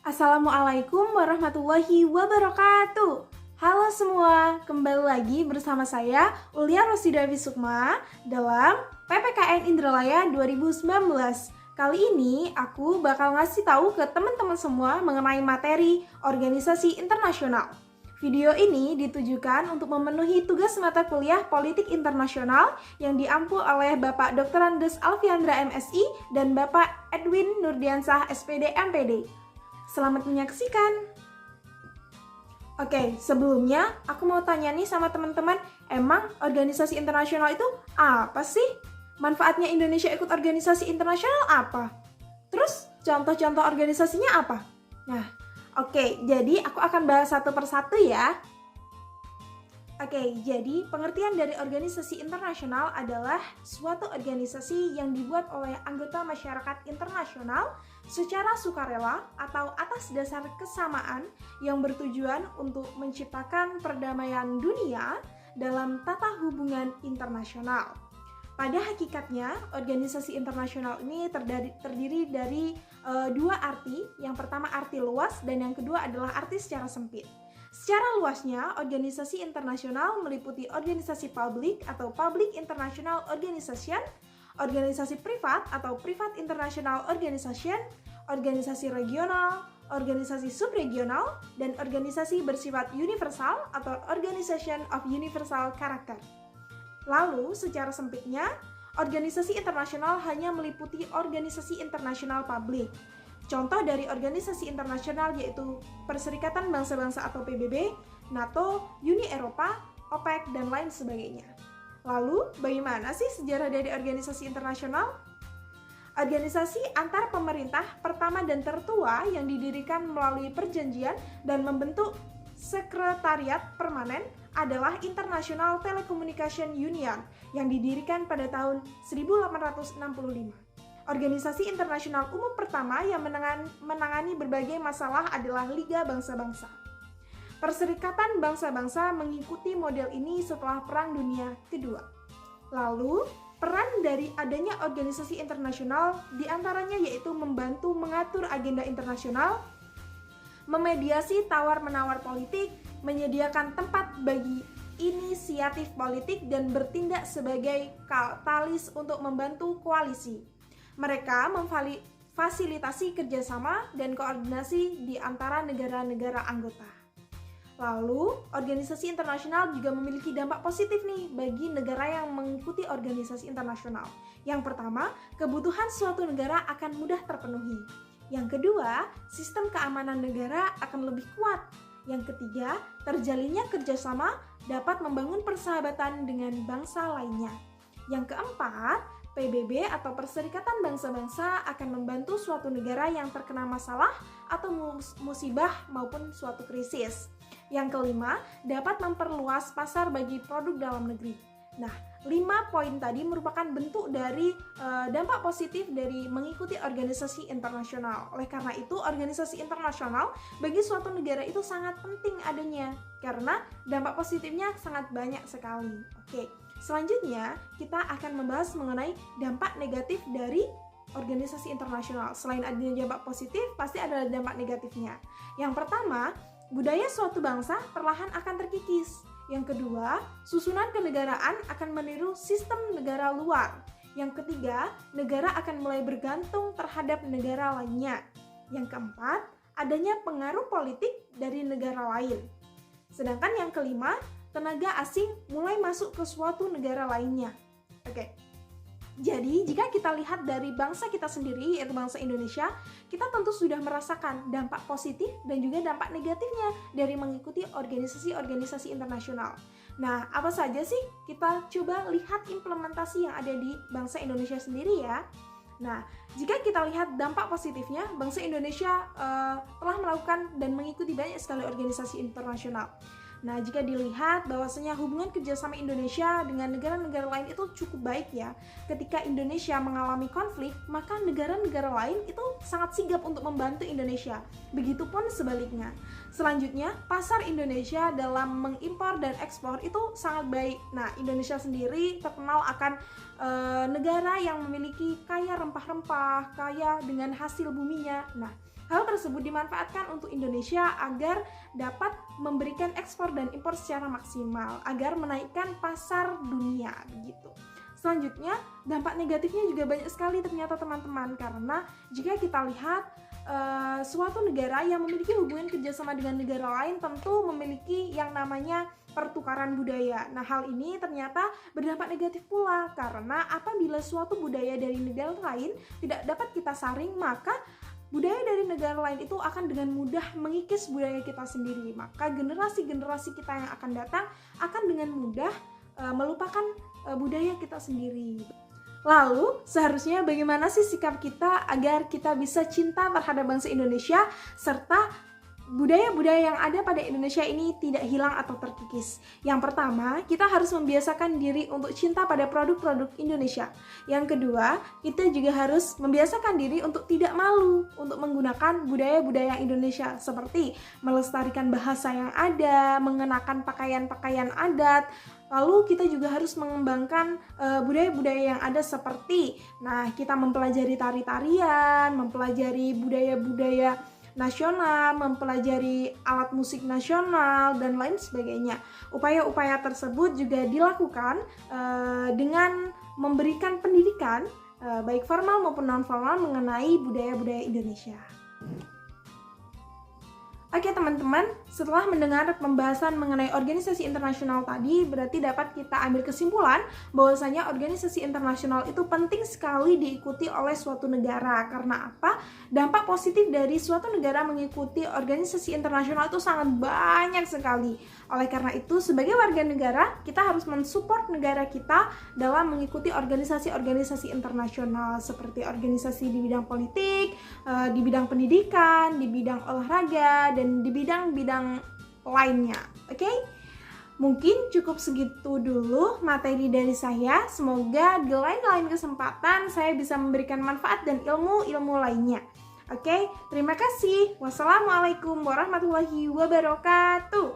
Assalamualaikum warahmatullahi wabarakatuh. Halo semua, kembali lagi bersama saya Ulia Rosida Wisukma dalam PPKN Indralaya 2019. Kali ini aku bakal ngasih tahu ke teman-teman semua mengenai materi organisasi internasional. Video ini ditujukan untuk memenuhi tugas mata kuliah Politik Internasional yang diampu oleh Bapak Dr. Andes Alfiandra MSI dan Bapak Edwin Nurdiansah SPD MPD. Selamat menyaksikan. Oke, sebelumnya aku mau tanya nih sama teman-teman, emang organisasi internasional itu apa sih? Manfaatnya Indonesia ikut organisasi internasional apa? Terus contoh-contoh organisasinya apa? Nah, oke, jadi aku akan bahas satu persatu ya. Oke, jadi pengertian dari organisasi internasional adalah suatu organisasi yang dibuat oleh anggota masyarakat internasional secara sukarela atau atas dasar kesamaan yang bertujuan untuk menciptakan perdamaian dunia dalam tata hubungan internasional. Pada hakikatnya, organisasi internasional ini terdiri dari dua arti. Yang pertama arti luas dan yang kedua adalah arti secara sempit. Secara luasnya, organisasi internasional meliputi organisasi publik atau Public International Organization, organisasi privat atau Private International Organization, organisasi regional, organisasi subregional, dan organisasi bersifat universal atau Organization of Universal Character. Lalu, secara sempitnya, organisasi internasional hanya meliputi organisasi internasional publik. Contoh dari organisasi internasional yaitu Perserikatan Bangsa-Bangsa atau PBB, NATO, Uni Eropa, OPEC, dan lain sebagainya. Lalu, bagaimana sih sejarah dari organisasi internasional? Organisasi antar pemerintah pertama dan tertua yang didirikan melalui perjanjian dan membentuk sekretariat permanen adalah International Telecommunication Union yang didirikan pada tahun 1865. Organisasi internasional umum pertama yang menangani berbagai masalah adalah Liga Bangsa-Bangsa. Perserikatan Bangsa-Bangsa mengikuti model ini setelah Perang Dunia Kedua. Lalu, peran dari adanya organisasi internasional diantaranya yaitu membantu mengatur agenda internasional, memediasi tawar-menawar politik, menyediakan tempat bagi inisiatif politik, dan bertindak sebagai katalis untuk membantu koalisi. Mereka memfasilitasi kerjasama dan koordinasi di antara negara-negara anggota. Lalu, organisasi internasional juga memiliki dampak positif nih bagi negara yang mengikuti organisasi internasional. Yang pertama, kebutuhan suatu negara akan mudah terpenuhi. Yang kedua, sistem keamanan negara akan lebih kuat. Yang ketiga, terjalinnya kerjasama dapat membangun persahabatan dengan bangsa lainnya. Yang keempat, PBB atau Perserikatan Bangsa-Bangsa akan membantu suatu negara yang terkena masalah atau musibah maupun suatu krisis. Yang kelima, dapat memperluas pasar bagi produk dalam negeri. Nah, 5 poin tadi merupakan bentuk dari dampak positif dari mengikuti organisasi internasional. Oleh karena itu, organisasi internasional bagi suatu negara itu sangat penting adanya karena dampak positifnya sangat banyak sekali. Oke. Selanjutnya, kita akan membahas mengenai dampak negatif dari organisasi internasional. Selain adanya dampak positif, pasti ada dampak negatifnya. Yang pertama, budaya suatu bangsa perlahan akan terkikis. Yang kedua, susunan kenegaraan akan meniru sistem negara luar. Yang ketiga, negara akan mulai bergantung terhadap negara lainnya. Yang keempat, adanya pengaruh politik dari negara lain. Sedangkan yang kelima, tenaga asing mulai masuk ke suatu negara lainnya. Oke. Jadi, jika kita lihat dari bangsa kita sendiri, yaitu bangsa Indonesia, kita tentu sudah merasakan dampak positif dan juga dampak negatifnya dari mengikuti organisasi-organisasi internasional. Nah, apa saja sih? Kita coba lihat implementasi yang ada di bangsa Indonesia sendiri ya. Nah, jika kita lihat dampak positifnya, bangsa Indonesia telah melakukan dan mengikuti banyak sekali organisasi internasional. Nah, jika dilihat bahwasanya hubungan kerjasama Indonesia dengan negara-negara lain itu cukup baik ya. Ketika Indonesia mengalami konflik, maka negara-negara lain itu sangat sigap untuk membantu Indonesia. Begitupun sebaliknya. Selanjutnya, pasar Indonesia dalam mengimpor dan ekspor itu sangat baik. Nah, Indonesia sendiri terkenal akan negara yang memiliki kaya rempah-rempah, kaya dengan hasil buminya. Nah, Hal tersebut dimanfaatkan untuk Indonesia agar dapat memberikan ekspor dan impor secara maksimal, agar menaikkan pasar dunia begitu. Selanjutnya, dampak negatifnya juga banyak sekali ternyata teman-teman, karena jika kita lihat suatu negara yang memiliki hubungan kerjasama dengan negara lain tentu memiliki yang namanya pertukaran budaya. Nah, hal ini ternyata berdampak negatif pula, karena apabila suatu budaya dari negara lain tidak dapat kita saring, maka budaya dari negara lain itu akan dengan mudah mengikis budaya kita sendiri. Maka generasi-generasi kita yang akan datang akan dengan mudah melupakan budaya kita sendiri. Lalu, seharusnya bagaimana sih sikap kita agar kita bisa cinta terhadap bangsa Indonesia serta budaya-budaya yang ada pada Indonesia ini tidak hilang atau terkikis? Yang pertama, kita harus membiasakan diri untuk cinta pada produk-produk Indonesia. Yang kedua, kita juga harus membiasakan diri untuk tidak malu untuk menggunakan budaya-budaya Indonesia, seperti melestarikan bahasa yang ada, mengenakan pakaian-pakaian adat. Lalu kita juga harus mengembangkan budaya-budaya yang ada seperti, kita mempelajari tari-tarian, mempelajari budaya-budaya nasional, mempelajari alat musik nasional, dan lain sebagainya. Upaya-upaya tersebut juga dilakukan dengan memberikan pendidikan baik formal maupun non-formal mengenai budaya-budaya Indonesia. Oke teman-teman, setelah mendengar pembahasan mengenai organisasi internasional tadi, berarti dapat kita ambil kesimpulan bahwasanya organisasi internasional itu penting sekali diikuti oleh suatu negara. Karena apa? Dampak positif dari suatu negara mengikuti organisasi internasional itu sangat banyak sekali. Oleh karena itu, sebagai warga negara, kita harus mensupport negara kita dalam mengikuti organisasi-organisasi internasional seperti organisasi di bidang politik, di bidang pendidikan, di bidang olahraga, dan di bidang-bidang lainnya. Oke? Mungkin cukup segitu dulu materi dari saya. Semoga di lain-lain kesempatan saya bisa memberikan manfaat dan ilmu-ilmu lainnya. Oke? Terima kasih. Wassalamualaikum warahmatullahi wabarakatuh.